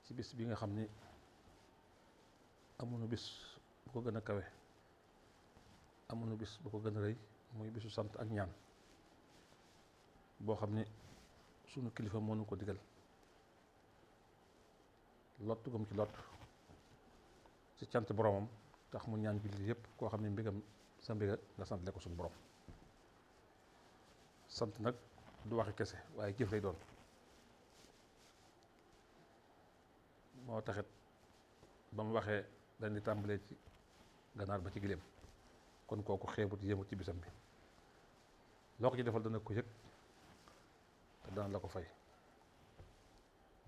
ci bis bi nga xam ni amuñu bis bu ko gën a kawe, amuñu bis bu ko gën a rëy, muy bisu sant ak ñaan boo xam ni sunu kilifa moo nu ko digal. lott gum ci lott ci cant boromam tax mu ñaan jullit yépp koo xam ne mbégam sa mbéga nga sant le ko suñu borom. sant nag du waxi kese waaye jëf lay doon. moo taxit ba mu waxee dañ di tàmbalee ci ganaar ba ci giléem, kon kooku xeebut yéemut ci bisam bi. loo ko ci defal dana ko yëg te dana la ko fay,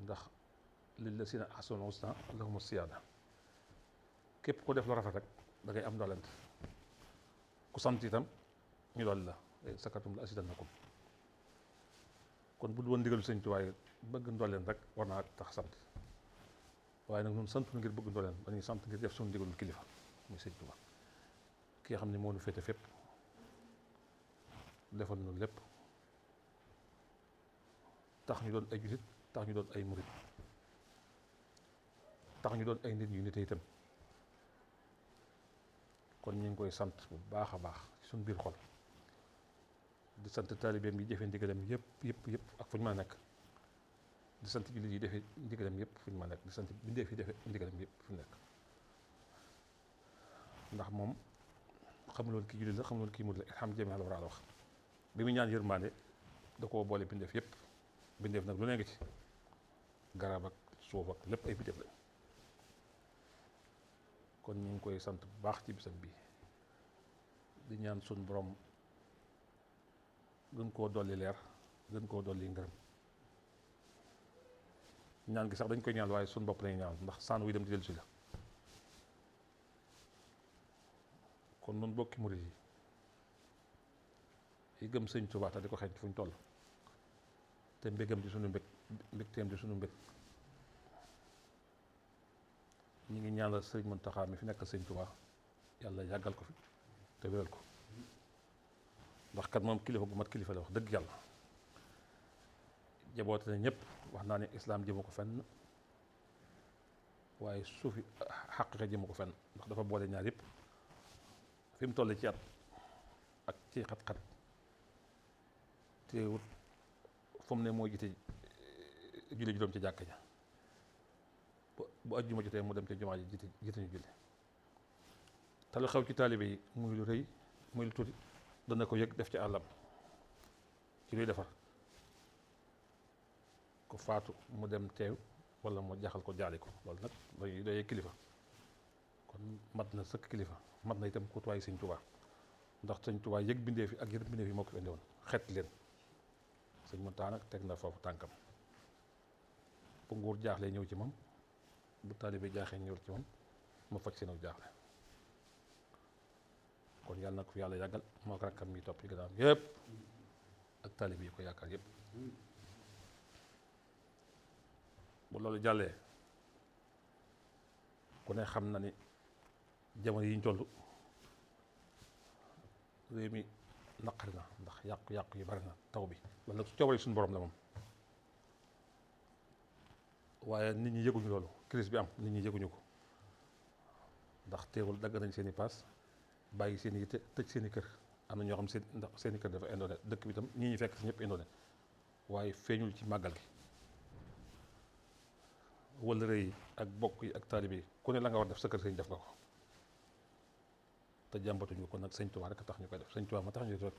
ndax lillazina ahsanul husna lahumu siyaada. képp ko def lu rafet rek da ngay am ndolent. ku sant itam ñu dolli la sakatum la asidannakum. kon bu dul woon ndigalu Sëñ Tuubaa bëgg ndolent rek war naa tax sant, waaye nag ñun sant ngir bëgg ndolent, dañuy sant ngir def suñu ndigalul kilifa muy Sëñ Tuubaa ki nga xam ne moo nu féete fépp, defal nu lépp, tax ñu doon ay jullit, tax ñu doon ay murit, tax ñu doon ay nit ñu nite itam. kon ñu ngi koy sant bu baax a baax ci suñu biir xol, di sant taalibeem yi jëfe ndigalam yëpp ak fu ñu mën a nekk, di sant jullit yi defe ndigalam yëpp fu ñu mën a nekk, di sant bindeef yi defe ndigalam yëpp fu ñu nekk. ndax moom xamuloon kii jullit la, xamuloon kii murit la, ilham jami la war a wax. bi mu ñaan yërmande da koo boole bindeef yëpp. bindeef nag lu ne ngi ci, garab ak suuf ak lépp ay bindeef lañ. kon ñu ngi koy sant bu baax ci bisam bi, di ñaan suñ borom gën koo dolli leer, gën koo dolli ngërëm. ñaan gi sax dañ koy ñaan waaye suñ bopp lañuy ñaan, ndax saan wuy dem di dellu si la. kon nun bokki murit yi gëm Sëñ Tuubaa te di ko xeeñ fu ñu toll, te mbégam di sunu mbég, mbégteem di sunu mbég, ñu ngi ñaanal Sëriñ Muntaxa mi fi nekk Sëñ Tuubaa yàlla yàggal ko fi te wéral ko, ndax kat moom kilifa gu mat kilifa la wax dëgg yàlla. jaboote na ñëpp, wax naa ne islaam jëmu ko fenn, waaye suufi xaqiqa jëmu ko fenn, ndax dafa boole ñaar yëpp. fi mu toll ci at ak ci xat-xat teewut fu mu ne moo jiite julli juróom ci jàkka ja, bu ajjuma jotee mu dem ca jumaa ji jiite ñu julli. te lu xew ci taalibe yi muy lu rëy muy lu tuuti dana ko yëg def ci àllam ci luy defar ko faatu mu dem teew wala mu jaxal ko jaali ko. loolu nag day doyee kilifa, kon mat na sëkk kilifa, mat na itam kutuwaay Sëñ Tuubaa, ndax Sëñ Tuubaa yëg bindee fi ak yërëm bindee fi moo ko fi indi woon xet leen. Sëñ Muntaxa nag teg na foofu tànkam, bu nguur jaaxlee ñëw ci moom, bu taalibe jaaxee ñëw ci moom mu faj seen jaaxle. kon yàlla na ko fi yàlla yàggal moo ko rakkam mi topp ci gannaaw yëpp ak taalibe yi ko yaakaar yëpp. bu loolu jàllee ku ne xam na ni jamono yi ñu toll réew mi naqari na, ndax yàqu-yàqu yi bari na. taw bi wala su coobare suñu borom la moom, waaye nit ñi yëguñu loolu. crise bi am nit ñi yëguñu ko, ndax teewul dagg nañ seen i paas, bàyyi seen i yitte, tëj seen i kër. am na ñoo xam ndax seen i kër dafa indoone, dëkk bi tam ñii ñi fekk si ñëpp indoone, waaye feeñul ci màggal gi. wala rëy ak bokk yi ak taalibe yi ku ne la nga war def sa kër sëñ def nga ko, te jàmbatuñu ko. nag Sëñ Tuubaa rek a tax ñu koy def. Sëñ Tuubaa ma tax ñu def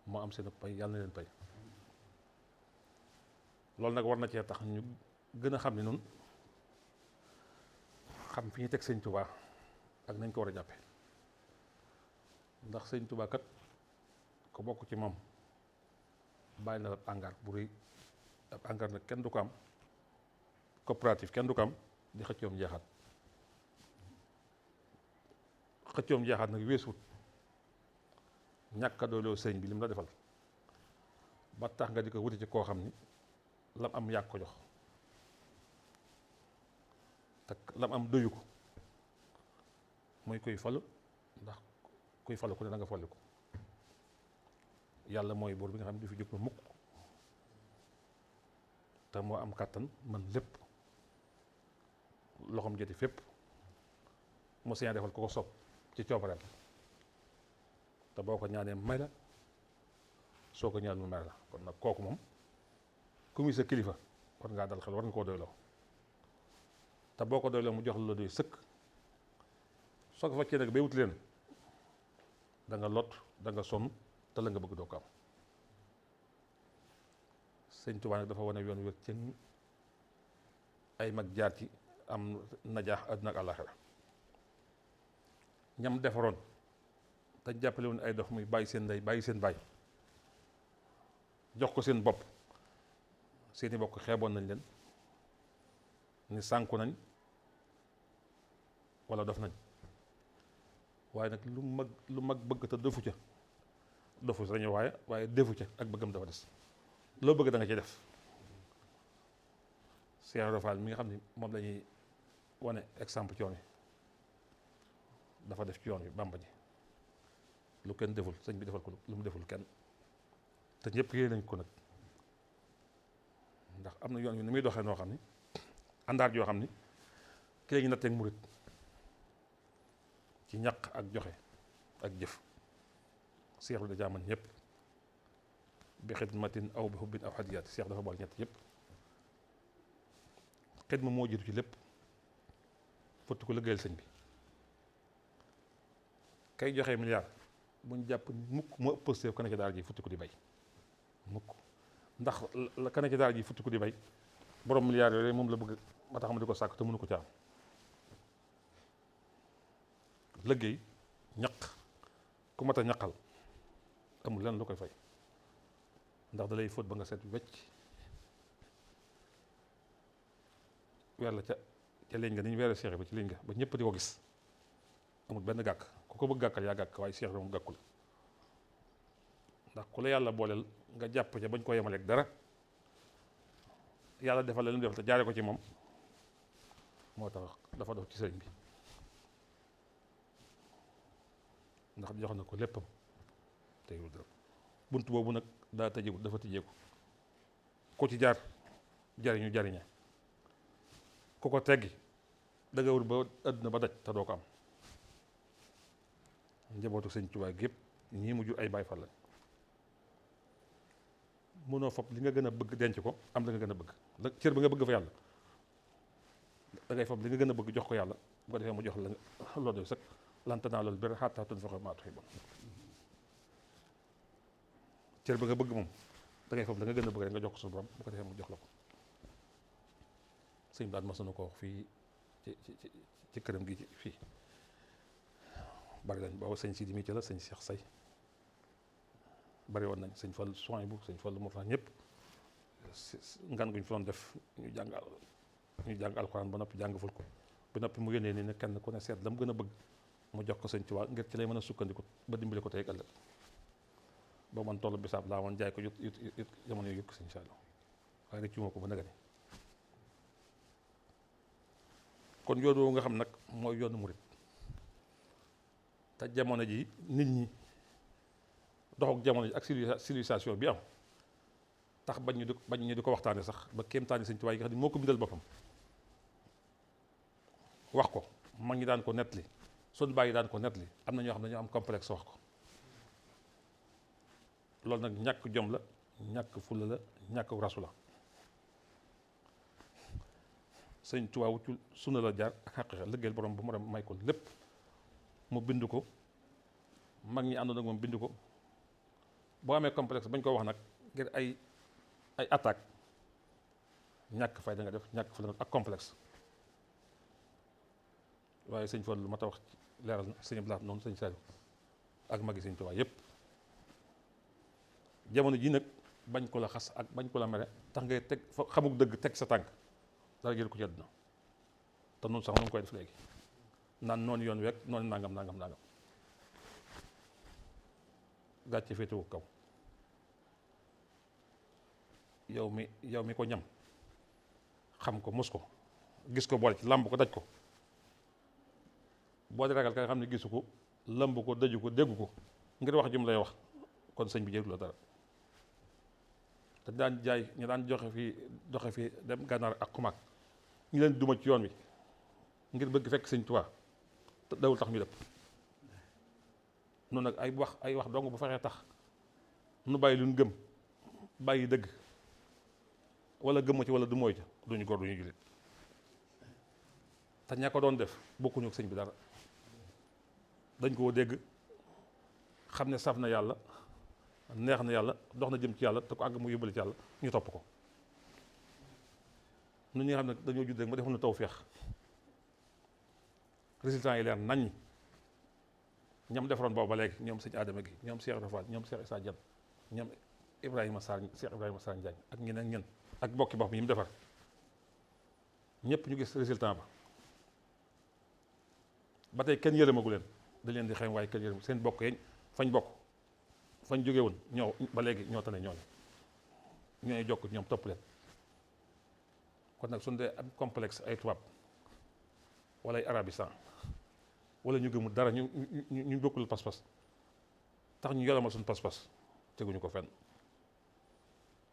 moo am seen pay, yàlla na leen pay. loolu nag war na cee tax ñu gën a xam ne noonu xam fi ñu teg Sëñ Tuubaa ak nañ ko war a jàppe. ndax Sëñ Tuubaa kat ko bokk ci moom bàyyi na la angaar bu rëy. ab angaar nag kenn du ko am, coopérative kenn du ko am di xëccoom jeexaat. xëccoom jeexaat nag weesuut ñàkk a dooloo sëñ bi lim la defal ba tax nga di ko wuti ci koo xam ni lam am yàgg ko jox, te lam am doyu ko. muy koy falu, ndax kuy falu ku ne da nga folli ko. yàlla mooy buur bi nga xam ne du fi jóg ba mukk, te moo am kàttan man lépp. loxoom joti fépp mu sañ defal ko ko sopp ci coobareem te boo ko ñaanee may la soo ko ñaan mu may la kon nag kooku moom ku muy sa kilifa war ngaa dal xel war nga koo doyloo te boo ko doyloo mu jox la doy sëkk soo ko fekkee nag bay wut leen da nga lot da nga sonn te la nga bëgg doo ko am sëñ Tuubaa nag dafa wane yoon wér ci ay mag jaar ci am najaax àdduna ak àllaaxira ñam defaroon te jàppale woon ay dox muy bàyyi seen ndey bàyyi seen baay jox ko seen bopp seeni bokk xeeboon nañ leen ni sànku nañ wala dof nañ waaye nag lu mag bëgg te defu ca dofu sañu waaye defu ca ak bëggam dafa des loo bëgg da nga ci def Cheikh Ibra Fall mi nga xam ne moom la ñuy wane exemple ci yoon wi dafa def ci yoon wi Bàmba ji lu kenn deful sëñ bi defal ko lu mu deful kenn te ñëpp yéene nañ ko nag ndax am na yoon wi ni muy doxee noo xam ni àndaar yoo xam ni ki la ñu natteeg murit ci ñaq ak joxe ak jëf seex bi da jaaman ñëpp bi xidmatin aw bi xubbin aw hadiyaat seex dafa bool ñett yëpp xidma moo jiitu ci lépp fotti ko liggéeyal sëñ bi kay joxe milliard buñ jàpp mukk moo ëpp pësteef kana ci daara ji futti ko di bay mukk ndax la kana ci daara ji futti ko di bay borom milliard yooyu moom la bëgg ma tax ma di ko sàkk te mënu ko ci am liggéey ñaq ku mat a ñaqal amul lenn lu koy fay ndax da lay fóot ba nga seet wecc weer la ca léegi nga ni ñu weeree seex ba ci léegi nga ba ñëpp di ko gis amul benn gàkk ku ko bëgg gàkkal yaa gàkk waaye seex bi moom gàkkul ndax ku la yàlla booleel nga jàpp ca bañ ko yemaleeg dara yàlla defal la lu mu def te jaare ko ci moom moo tax dafa dox ci sëriñ bi ndax jox na ko léppam te yow dara bunt boobu nag daa tëjeeku dafa tëjeeku ko ci jaar jariñu jariñe ku ko teggi da nga wër ba àdduna ba daj te doo ko am njabootu sëñ Tuubaa gépp ñii mujj ay Baay Faal lañ mënoo fopp li nga gën a bëgg denc ko am la nga gën a bëgg la cër ba nga bëgg fa yàlla da ngay fopp li nga gën a bëgg jox ko yàlla bu ko defee mu jox la loo doy sëkk lan tanaalul birra hattaa tunfiqu mimmaa tuhibbuun cër ba nga bëgg moom da ngay fopp la nga gën a bëgg rek nga jox ko suñu borom bu ko defee mu jox la ko sëñ Blaat mas na ko wax fii ci këram gi fii bari nañ booba sëñ Sidi mi ci la sëñ Cheikh Say bari woon nañ sëñ Fall soin bu sëñ Fall moo fa ñëpp ngan guñ fi doon def ñu jàng alxuraan ba noppi jàng ful ko ba noppi mu yónnee ni ne kenn ku ne seet la mu gën a bëgg mu jox ko sëñ Tuubaa ngir ci lay mën a sukkandiku ba dimbali ko tey ak ëllëg ba man tollu bisaab laa woon jaay ko yut jamono yu yëpp sëñ Saliou waaye rek ci moo ko ba nëgëni kon yoon woowu nga xam nag mooy yoonu murit te jamono ji nit ñi doxuk jamono ji ak civilisation bi am tax bañ ñu di ko waxtaane sax ba kéemtaani sëñ Tuubaa yi nga xam ne moo ko bindal boppam wax ko mag ñi daan ko nettali sunu bàyyi daan ko nettali am na ñoo xam ne dañoo am complexe wax ko loolu nag ñàkk jom la ñàkk fulla la ñàkk rasu la sëñ Tuubaa wuccul sunna la jaar ak xaqiiqa liggéeyal borom bu mu dem may ko lépp mu bind ko mag ñi àndoon ak moom bind ko boo amee complexe bañ ko wax nag ngir ay attaque ñàkk fay da nga def ñàkk fu la ak complexe waaye sëñ Fallu lu ma ta wax leeral na sëñ Blaat noonu sëñ Saliou ak magi sëñ Tuubaa yépp jamono ji nag bañ ko la xas ak bañ ko la mere tax ngay teg fa xamuk dëgg teg sa tànk dara jël ko ci àdduna te noonu sax nu ngi koy def léegi naan noonu yoon week noonu nangam gàcce féetewu kaw yow mi ko ñam xam ko mos ko gis ko boole ci làmb ko daj ko boo di ragal ka nga xam ne gisu ko làmb ko daju ko déggu ko ngir wax jum lay wax kon sëñ bi jëru la dara te daan jaay ñu daan doxe fii dem gànnaar ak xumaag ñu leen duma ci yoon wi ngir bëgg fekk sëñ Tuubaa te dawul tax ñu dëpp noonu nag ay wax dong bu fexee tax nu bàyyi lu ñu gëm bàyyi dëgg wala gëmma ci wala du mooy ca duñu góor duñu jullit te ña ko doon def bokkuñu ak sëñ bi dara dañ koo dégg xam ne saf na yàlla neex na yàlla dox na jëm ci yàlla te ko àgg mu yóbbale ci yàlla ñu topp ko nu ñi nga xam ne dañoo judd rek ma defal na tawfeex résultat yi leer nañ ñam defaroon boobu ba léegi ñoom sëñ Adama gi ñoom Cheikh Rafal ñoom Cheikh Issa Diagne ñoom Ibrahima Sarr Cheikh Ibrahima Sarr Ndiagne ak ñen ak bokki bopp yi mu defar ñëpp ñu gis résultat ba tey kenn yërëmagu leen da leen di xeeñ waaye kenn yërëm seen bokk yeñ fañ jóge woon ñoo ba léegi ñoo tane ñooy jokk ñoom topp leen kon nag suñu dee am complexe ay tubaab wala ay arabistan wala ñu gëmul dara ñu bokkul pas-pas tax ñu yolamal suñu pas-pas teguñu ko fenn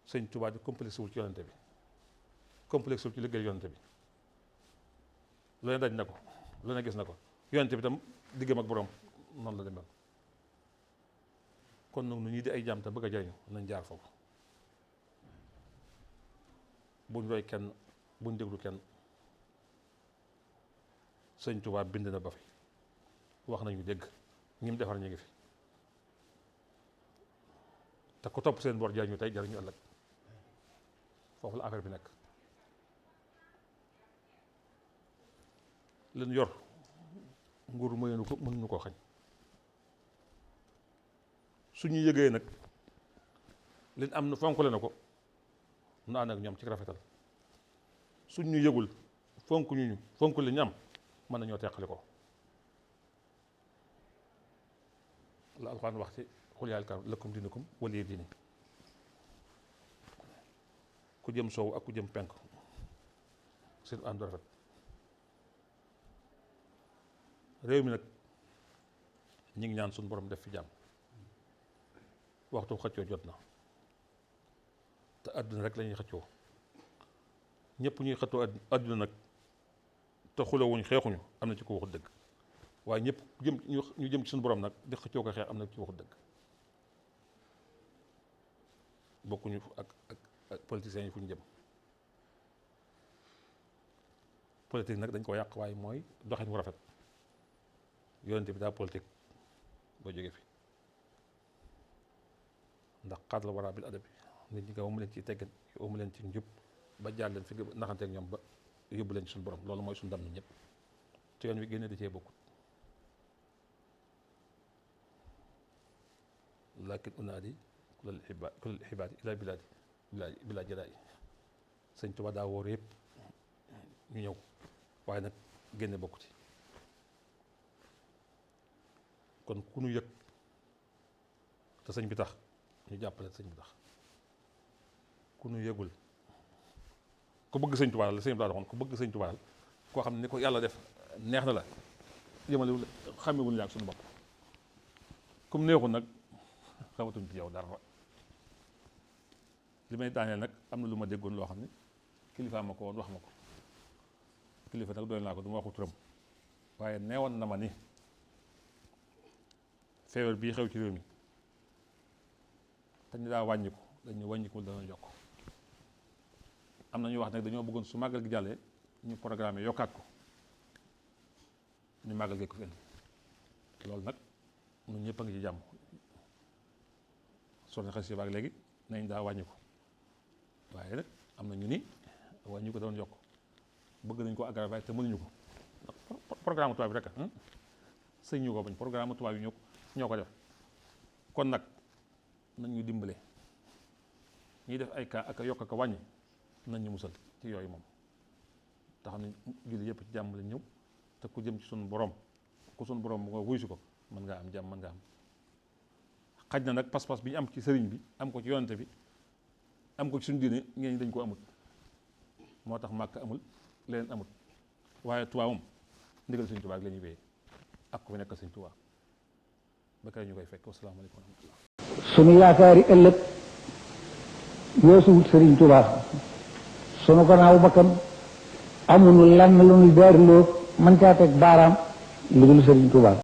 sëñ Tuubaa di complexe wul ci yonente bi complexe wul ci liggéey yonente bi lu ne daj na ko lu ne gis na ko yonente bi tam diggam ak borom noonu la demel kon nag nu ñii di ay jaam te bëgg a jariñu nañ jaar foofu buñ roy kenn buñ déglu kenn sëñ Tuubaa bind na ba fi wax nañu dégg ñi mu defar ñu ngi fi te ku topp seen bor jariñu tey jariñu ëllëg foofu la affaire bi nekk leen yor nguur mëneenu ko mënuñu koo xañ suñu yëgee nag leen am na fonkle na ko nu ànd ak ñoom ci rafetal suñ ñu yëgul fonk li ñu am mën nañoo teqali ko la alxuraan wax ci xul yaa lakum diinukum waliya diini ku jëm soow ak ku jëm penk seen ànd rafet réew mi nag ñi ngi ñaan suñu borom def fi jàmm waxtu xëccoo jot na te àdduna rek la ñuy xëccoo ñëpp ñuy xëccoo àdduna nag te xulawuñ xeexuñu am na ci ko waxut dëgg waaye ñëpp ñu jëm ci suñu borom nag di xëccoo ko xeex am na ci waxut dëgg bokkuñu ak politiciens yi fu ñu jëm politique nag dañ ko yàq waaye mooy doxin wu rafet yonente bi daa politique ba jóge fi ndax xaat la waraa bil adabi nit ñi nga wamu leen ci teggin wamu leen ci njub ba jaar leen fi naxanteeg ñoom ba yóbbu leen ci suñu borom loolu mooy suñu ndam ni ñëpp te yoon wi génne da cee bokkut lakin unaadi kulal xibaati ila bila jadaay sëñ Tuubaa daa wóor yëpp ñu ñëw waaye nag génne bokku ci kon ku nu yëg te sëñ bi tax ñu jàppale sëñ bi tax ku nu yëgul ku bëgg sëñ Tuubaa la sëñ bi daa doxoon ku bëgg sëñ Tuubaa koo xam ne ni ko yàlla def neex na la yëmalewul xamewul ñaak suñu bopp comme neexul nag xamatuñ ci yow dara li may daaneel nag am na lu ma déggoon loo xam ne kilifa ma ko woon wax ma ko kilifa nag doy naa ko du ma waxu turam waaye neewoon na ma ni feebar bii xew ci réew mi te ñu daa wàññiku dañu wàññikul dana yokk am na ñu wax nag dañoo bëggoon su màggal gi jàllee ñu programme yokkaat ko ñu màggal gi ko fi indi loolu nag ñun ñëpp a ngi ci jàmm soo xas si baag léegi nañ daa wàññi ko waaye nag am na ñu ni wàññi ko doon yokk bëgg nañ ko aggraver te mënuñu ko programme tubaab bi rek sëñ ñu ko bañ programme tubaab yi ñoo ko def kon nag nañ ñu dimbale ñuy def ay cas ak yokk ak wàññi nañ ñu musal ci yooyu moom te xam ne julli yëpp ci jàmm lañ ñëw te ku jëm ci suñu borom ku suñu borom bu ko wuy si ko mën ngaa am jàmm mën ngaa am xaj na nag pas-pas bi ñu am ci sëriñ bi am ko ci yonante bi am ko ci suñu diine ñeen dañ ko amul moo tax màkk amul leneen amul waaye Tuubaa moom ndigal sëñ Tuubaa ak la ñuy wéyee ak ku fi nekk sëñ Tuubaa ba kay ñu koy fekk wasalaamaaleykum wa rahmatullah sunu yaakaari ëllëg yoosuwut sëriñ Tuubaa sunu gannaaw bakkan amunu lenn lu nu daariloo mën caa teg baaraam lu dul Sëriñ Tuubaa